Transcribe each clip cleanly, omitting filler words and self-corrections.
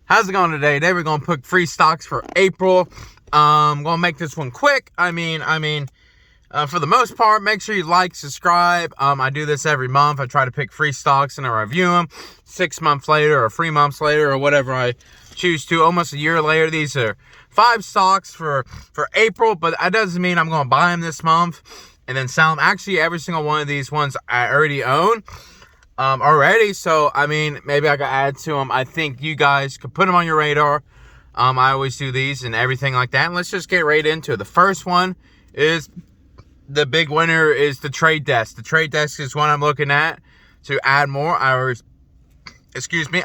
How's it going today? Today we're going to pick free stocks for April. I'm going to make this one quick. For the most part, make sure you like, subscribe. I do this every month. I try to pick free stocks and I review them 6 months later or 3 months later or whatever I choose to. Almost a year later. These are 5 stocks for April, but that doesn't mean I'm going to buy them this month and then sell them. Actually, every single one of these ones I already own. Already, so maybe I could add to them. I think you guys could put them on your radar. I always do these and everything like that. And let's just get right into it. The first one is the big winner is the Trade Desk. The Trade Desk is one I'm looking at to add more. I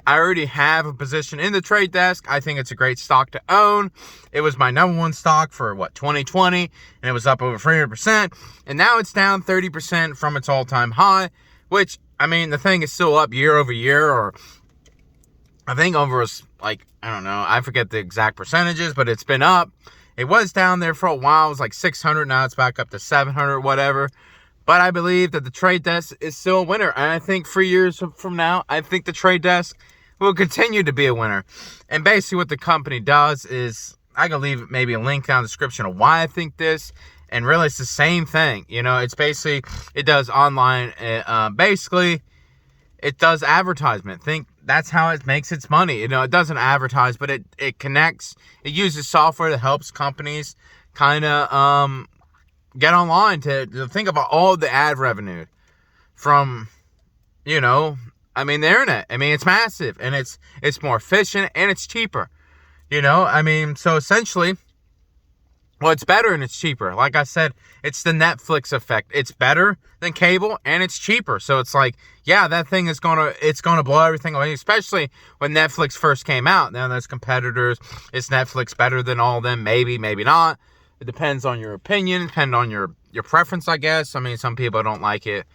already have a position in the Trade Desk. I think it's a great stock to own. It was my number one stock for 2020, and it was up over 300%, and now it's down 30% from its all-time high, which the thing is still up year over year, or I think over, I forget the exact percentages, but it's been up. It was down there for a while. It was like 600. Now it's back up to 700, whatever. But I believe that the Trade Desk is still a winner. And I think 3 years from now, I think the Trade Desk will continue to be a winner. And basically what the company does is, I can leave maybe a link down in the description of why I think this. And really, it's the same thing. It's basically, it does online. Basically, it does advertisement. That's how it makes its money. It doesn't advertise, but it connects. It uses software that helps companies kind of get online to think about all the ad revenue from, the internet. It's massive, and it's more efficient, and it's cheaper. So essentially, well, it's better and it's cheaper. Like I said, it's the Netflix effect. It's better than cable and it's cheaper. So it's like, yeah, that thing is gonna blow everything away, especially when Netflix first came out. Now there's competitors. Is Netflix better than all of them? Maybe, maybe not. It depends on your opinion, depends on your preference, I guess. Some people don't like it.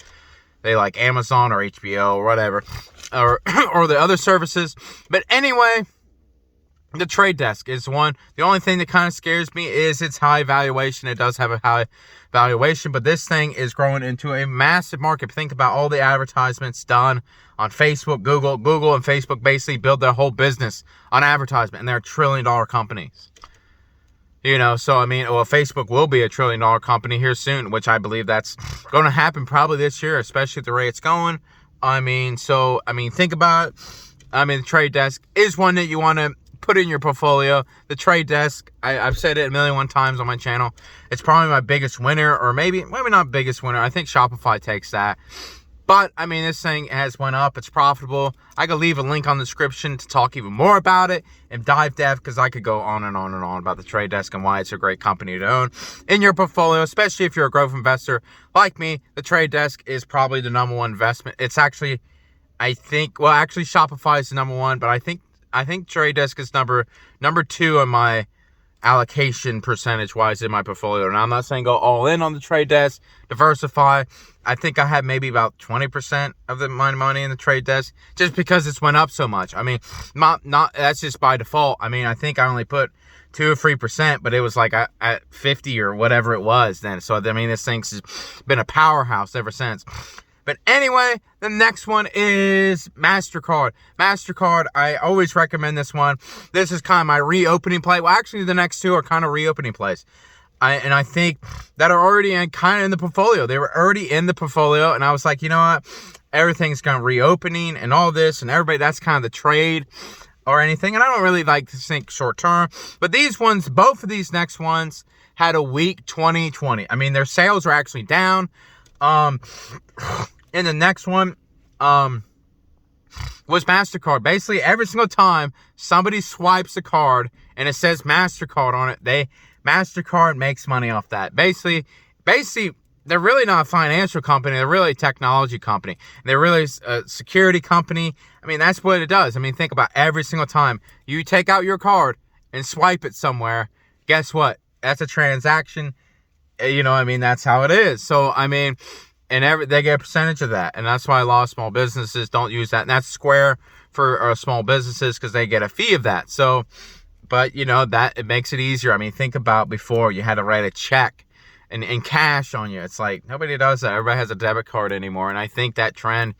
They like Amazon or HBO or whatever, or the other services. But anyway, the Trade Desk is one. The only thing that kind of scares me is its high valuation. It does have a high valuation, but this thing is growing into a massive market. Think about all the advertisements done on Facebook, Google. Google and Facebook basically build their whole business on advertisement, and they're $1 trillion companies. Facebook will be $1 trillion company here soon, which I believe that's going to happen probably this year, especially at the rate it's going. Think about it. The Trade Desk is one that you want to put in your portfolio. The Trade Desk, I've said it a million times on my channel. It's probably my biggest winner, or maybe not biggest winner. I think Shopify takes that. But, this thing has went up. It's profitable. I could leave a link on the description to talk even more about it and dive depth, because I could go on and on and on about the Trade Desk and why it's a great company to own in your portfolio, especially if you're a growth investor like me. The Trade Desk is probably the number one investment. It's actually, Shopify is the number one, but I think Trade Desk is number 2 on my allocation percentage wise in my portfolio. And I'm not saying go all in on the Trade Desk, diversify. I think I have maybe about 20% of my money in the Trade Desk, just because it's went up so much. Not that's just by default. I think I only put 2 or 3%, but it was like at 50 or whatever it was then. So this thing's been a powerhouse ever since. But anyway, the next one is MasterCard. MasterCard, I always recommend this one. This is kind of my reopening play. Well, actually, the next 2 are kind of reopening plays. I think that are already kind of in the portfolio. They were already in the portfolio, and I was like, you know what? Everything's kind of reopening and all this, and everybody, that's kind of the trade or anything. And I don't really like to think short term. But these ones, both of these next ones, had a weak 2020. Their sales are actually down. And the next one was MasterCard. Basically, every single time somebody swipes a card and it says MasterCard on it, MasterCard makes money off that. Basically, they're really not a financial company. They're really a technology company. They're really a security company. That's what it does. Think about every single time you take out your card and swipe it somewhere, guess what? That's a transaction. That's how it is. So, they get a percentage of that. And that's why a lot of small businesses don't use that. And that's Square for small businesses, because they get a fee of that. So, but, that it makes it easier. Think about before you had to write a check and cash on you. It's like nobody does that. Everybody has a debit card anymore. And I think that trend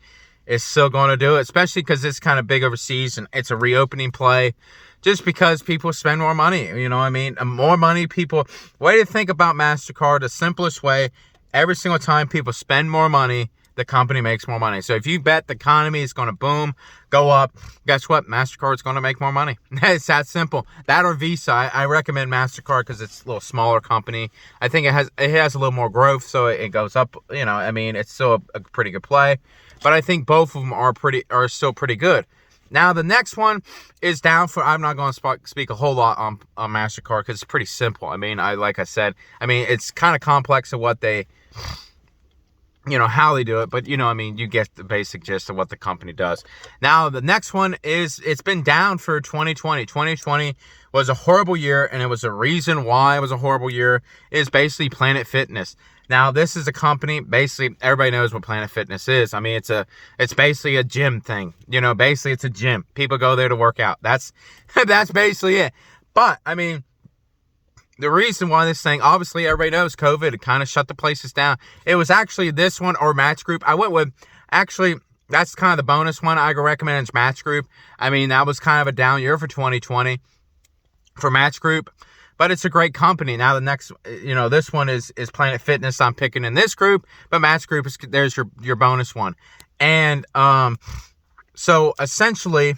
is still going to do it, especially because it's kind of big overseas and it's a reopening play. Just because people spend more money, you know what I mean? And more money, people, way to think about MasterCard, the simplest way, every single time people spend more money, the company makes more money. So if you bet the economy is going to boom, go up, guess what? MasterCard's going to make more money. It's that simple. That or Visa. I recommend MasterCard because it's a little smaller company. I think it has a little more growth, so it goes up. You know, I mean, it's still a pretty good play. But I think both of them are still pretty good. Now, the next one is down for, I'm not going to speak a whole lot on MasterCard because it's pretty simple. I mean, like I said, it's kind of complex of what they, you know, how they do it. But, you know, I mean, you get the basic gist of what the company does. Now, the next one is, it's been down for 2020. 2020 was a horrible year, and it was a reason why it was a horrible year is basically Planet Fitness. Now, this is a company, basically, everybody knows what Planet Fitness is. I mean, it's basically a gym thing. You know, basically, it's a gym. People go there to work out. That's basically it. But, I mean, the reason why this thing, obviously, everybody knows COVID, it kind of shut the places down. It was actually this one or Match Group. I went with, actually, that's kind of the bonus one I recommend is Match Group. I mean, that was kind of a down year for 2020 for Match Group. But it's a great company. Now the next, you know, this one is Planet Fitness. I'm picking in this group, but Match Group is, there's your bonus one. And so essentially,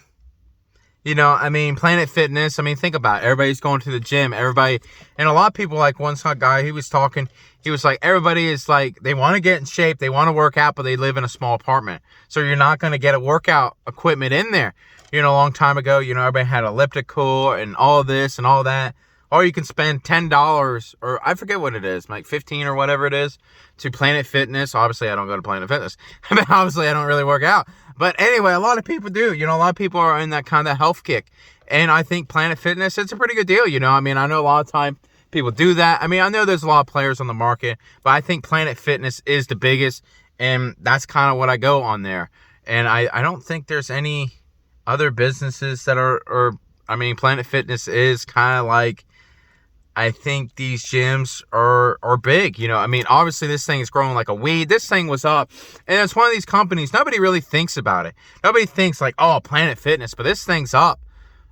you know, I mean, Planet Fitness, I mean, think about it. Everybody's going to the gym. Everybody, and a lot of people, like one guy, he was talking, he was like, everybody is like, they want to get in shape, they want to work out, but they live in a small apartment. So you're not going to get a workout equipment in there. You know, a long time ago, you know, everybody had elliptical and all this and all that. Or you can spend $10, or I forget what it is, like $15 or whatever it is, to Planet Fitness. Obviously, I don't go to Planet Fitness. I mean, obviously, I don't really work out. But anyway, a lot of people do. You know, a lot of people are in that kind of health kick. And I think Planet Fitness, it's a pretty good deal. You know, I mean, I know a lot of time people do that. I mean, I know there's a lot of players on the market, but I think Planet Fitness is the biggest. And that's kind of what I go on there. And I don't think there's any other businesses that are I mean, Planet Fitness is kind of like, I think these gyms are big, you know. I mean, obviously this thing is growing like a weed. This thing was up, and it's one of these companies, nobody really thinks about it. Nobody thinks like, oh, Planet Fitness, but this thing's up,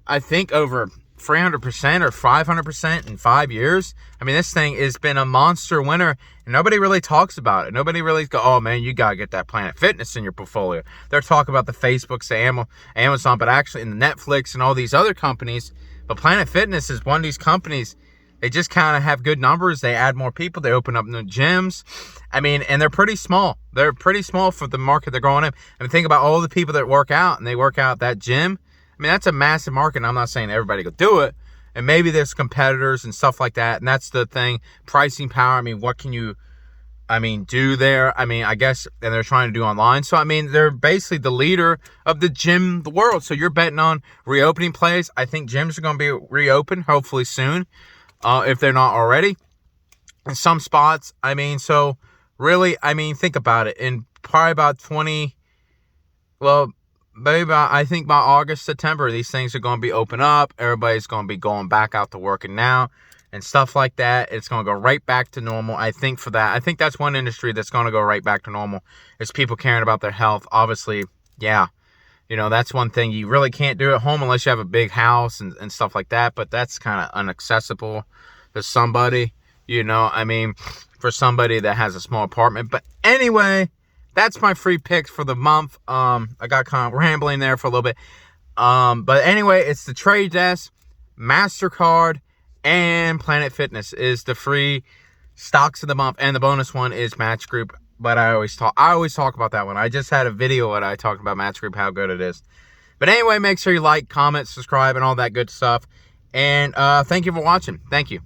I think, over 300% or 500% in 5 years. I mean, this thing has been a monster winner, and nobody really talks about it. Nobody really go, oh, man, you got to get that Planet Fitness in your portfolio. They're talking about the Facebooks, the Amazon, but actually in the Netflix and all these other companies. But Planet Fitness is one of these companies. They just kind of have good numbers. They add more people. They open up new gyms. I mean, and they're pretty small. They're pretty small for the market they're going in. I mean, think about all the people that work out, and they work out at that gym. I mean, that's a massive market. And I'm not saying everybody go do it. And maybe there's competitors and stuff like that. And that's the thing. Pricing power. I mean, what can you, do there? I mean, I guess, and they're trying to do online. So, I mean, they're basically the leader of the gym, the world. So you're betting on reopening plays. I think gyms are going to be reopened, hopefully soon. If they're not already in some spots. I mean, so really, I mean, think about it. In probably about I think by August, September, these things are going to be open up. Everybody's going to be going back out to working now and stuff like that. It's going to go right back to normal. I think for that, I think that's one industry that's going to go right back to normal is people caring about their health. Obviously, yeah. You know, that's one thing you really can't do at home unless you have a big house and stuff like that. But that's kind of inaccessible to somebody, you know, I mean, for somebody that has a small apartment. But anyway, that's my free picks for the month. I got kind of rambling there for a little bit. But anyway, it's the Trade Desk, MasterCard, and Planet Fitness is the free stocks of the month. And the bonus one is Match Group. But I always talk about that one. I just had a video that I talked about Match Group, how good it is. But anyway, make sure you like, comment, subscribe, and all that good stuff. And thank you for watching. Thank you.